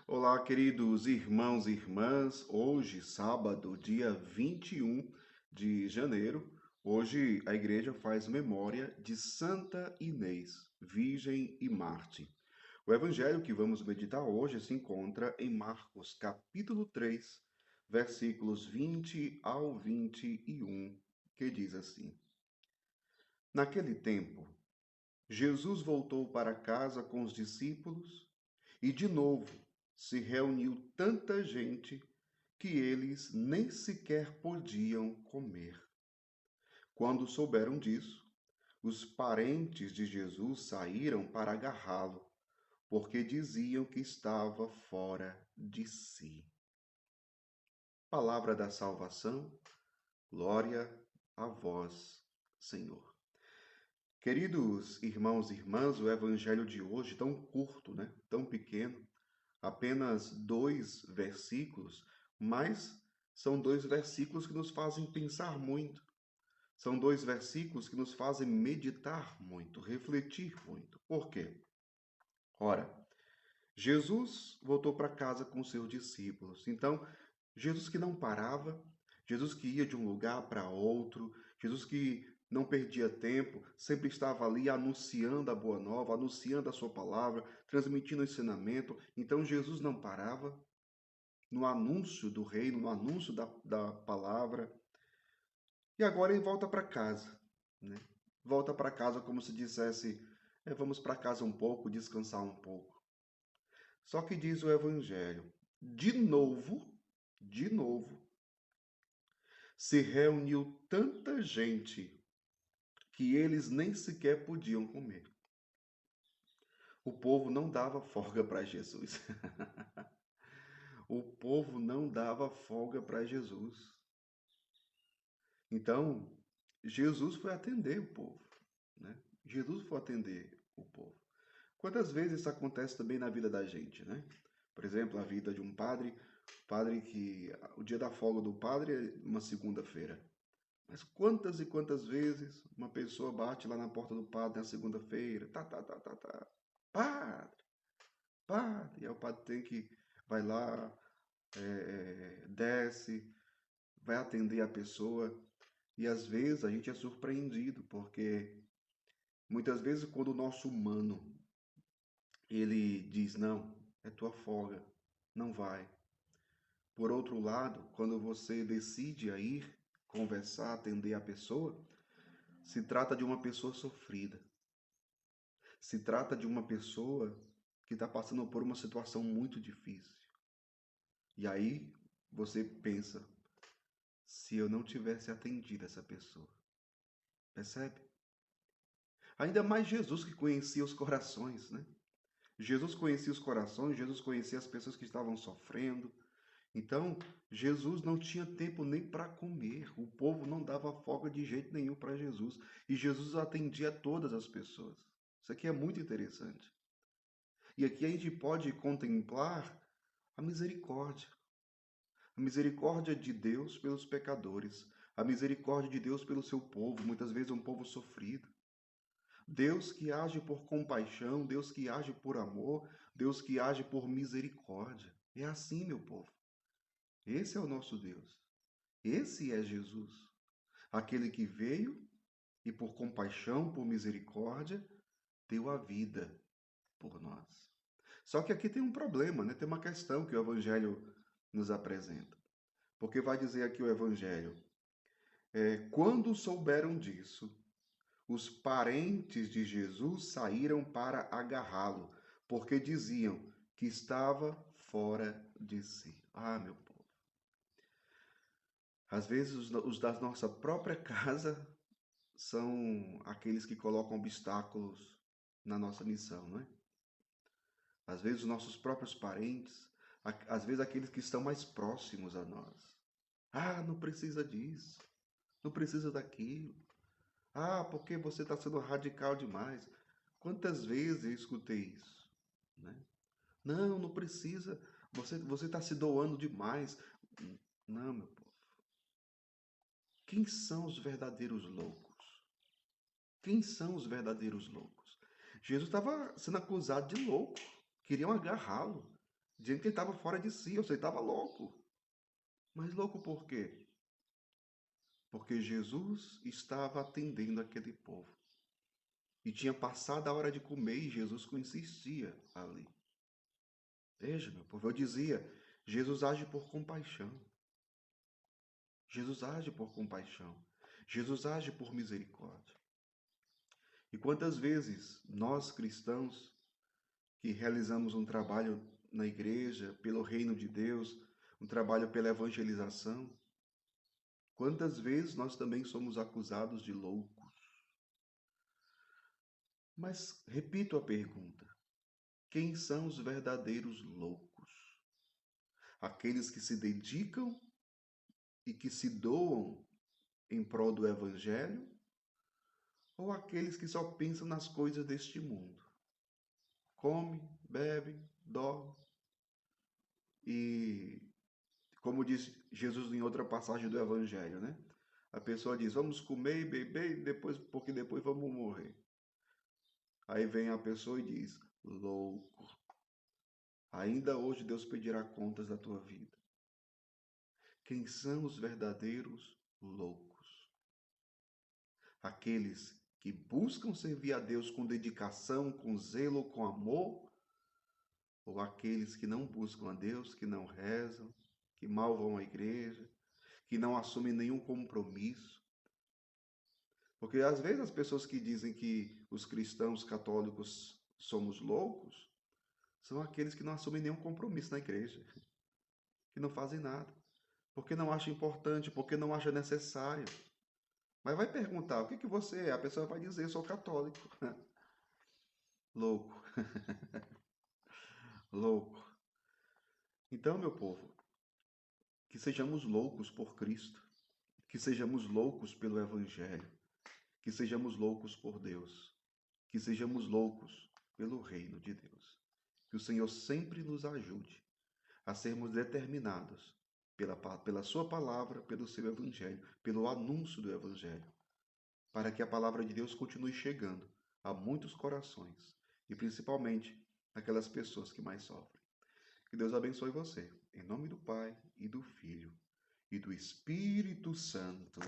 Olá, queridos irmãos e irmãs. Hoje, sábado, dia 21 de janeiro, hoje a igreja faz memória de Santa Inês, Virgem e Mártir. O evangelho que vamos meditar hoje se encontra em Marcos, capítulo 3, versículos 20 ao 21, que diz assim: Naquele tempo, Jesus voltou para casa com os discípulos e, de novo, se reuniu tanta gente que eles nem sequer podiam comer. Quando souberam disso, os parentes de Jesus saíram para agarrá-lo, porque diziam que estava fora de si. Palavra da salvação, glória a vós, Senhor. Queridos irmãos e irmãs, o evangelho de hoje, tão curto, né? Tão pequeno, apenas 2 versículos, mas são 2 versículos que nos fazem pensar muito. São 2 versículos que nos fazem meditar muito, refletir muito. Por quê? Ora, Jesus voltou para casa com seus discípulos. Então, Jesus que não parava, Jesus que ia de um lugar para outro, Jesus que não perdia tempo, sempre estava ali anunciando a boa nova, anunciando a sua palavra, transmitindo o ensinamento. Então, Jesus não parava no anúncio do reino, no anúncio da palavra. E agora ele volta para casa, né? Volta para casa como se dissesse, vamos para casa um pouco, descansar um pouco. Só que diz o Evangelho, de novo, se reuniu tanta gente que eles nem sequer podiam comer. O povo não dava folga para Jesus. O povo não dava folga para Jesus. Então, Jesus foi atender o povo, né? Jesus foi atender o povo. Quantas vezes isso acontece também na vida da gente, né? Por exemplo, a vida de um padre que o dia da folga do padre é uma segunda-feira. Mas quantas e quantas vezes uma pessoa bate lá na porta do padre na segunda-feira, padre, padre, e aí o padre vai lá, desce, vai atender a pessoa, e às vezes a gente é surpreendido, porque muitas vezes quando o nosso humano, ele diz, não, é tua folga, não vai. Por outro lado, quando você decide a ir conversar, atender a pessoa, se trata de uma pessoa sofrida. Se trata de uma pessoa que está passando por uma situação muito difícil. E aí você pensa, se eu não tivesse atendido essa pessoa, percebe? Ainda mais Jesus que conhecia os corações, né? Jesus conhecia os corações, Jesus conhecia as pessoas que estavam sofrendo. Então, Jesus não tinha tempo nem para comer. O povo não dava folga de jeito nenhum para Jesus. E Jesus atendia todas as pessoas. Isso aqui é muito interessante. E aqui a gente pode contemplar a misericórdia. A misericórdia de Deus pelos pecadores. A misericórdia de Deus pelo seu povo, muitas vezes um povo sofrido. Deus que age por compaixão, Deus que age por amor, Deus que age por misericórdia. É assim, meu povo. Esse é o nosso Deus. Esse é Jesus. Aquele que veio e por compaixão, por misericórdia, deu a vida por nós. Só que aqui tem um problema, né? Tem uma questão que o Evangelho nos apresenta. Porque vai dizer aqui o Evangelho, quando souberam disso, os parentes de Jesus saíram para agarrá-lo, porque diziam que estava fora de si. Ah, meu povo. Às vezes os da nossa própria casa são aqueles que colocam obstáculos na nossa missão, não é? Às vezes os nossos próprios parentes, às vezes aqueles que estão mais próximos a nós. Ah, não precisa disso, não precisa daquilo. Ah, porque você está sendo radical demais. Quantas vezes eu escutei isso, né? Não, não precisa. Você está se doando demais. Não, meu povo. Quem são os verdadeiros loucos? Quem são os verdadeiros loucos? Jesus estava sendo acusado de louco. Queriam agarrá-lo. dizendo que ele estava fora de si, ou seja, estava louco. Mas louco por quê? Porque Jesus estava atendendo aquele povo. E tinha passado a hora de comer e Jesus insistia ali. Veja, meu povo, eu dizia, Jesus age por compaixão. Jesus age por compaixão. Jesus age por misericórdia. E quantas vezes nós cristãos que realizamos um trabalho na igreja, pelo reino de Deus, um trabalho pela evangelização, quantas vezes nós também somos acusados de loucos? Mas repito a pergunta: quem são os verdadeiros loucos? Aqueles que se dedicam e que se doam em prol do evangelho? Ou aqueles que só pensam nas coisas deste mundo? Come, bebe, dorme e, como diz Jesus em outra passagem do evangelho, né? A pessoa diz: "Vamos comer e beber, depois, porque depois vamos morrer." Aí vem a pessoa e diz: "Louco, ainda hoje Deus pedirá contas da tua vida." Quem são os verdadeiros loucos? Aqueles que buscam servir a Deus com dedicação, com zelo, com amor, ou aqueles que não buscam a Deus, que não rezam, que mal vão à igreja, que não assumem nenhum compromisso? Porque às vezes as pessoas que dizem que os cristãos católicos somos loucos são aqueles que não assumem nenhum compromisso na igreja, que não fazem nada, porque não acham importante, porque não acham necessário. Mas vai perguntar, o que que você é? A pessoa vai dizer, sou católico. Louco, louco. Então, meu povo, que sejamos loucos por Cristo, que sejamos loucos pelo Evangelho, que sejamos loucos por Deus, que sejamos loucos pelo reino de Deus. Que o Senhor sempre nos ajude a sermos determinados pela Sua palavra, pelo seu Evangelho, pelo anúncio do Evangelho, para que a palavra de Deus continue chegando a muitos corações e principalmente aquelas pessoas que mais sofrem. Que Deus abençoe você, em nome do Pai e do Filho e do Espírito Santo.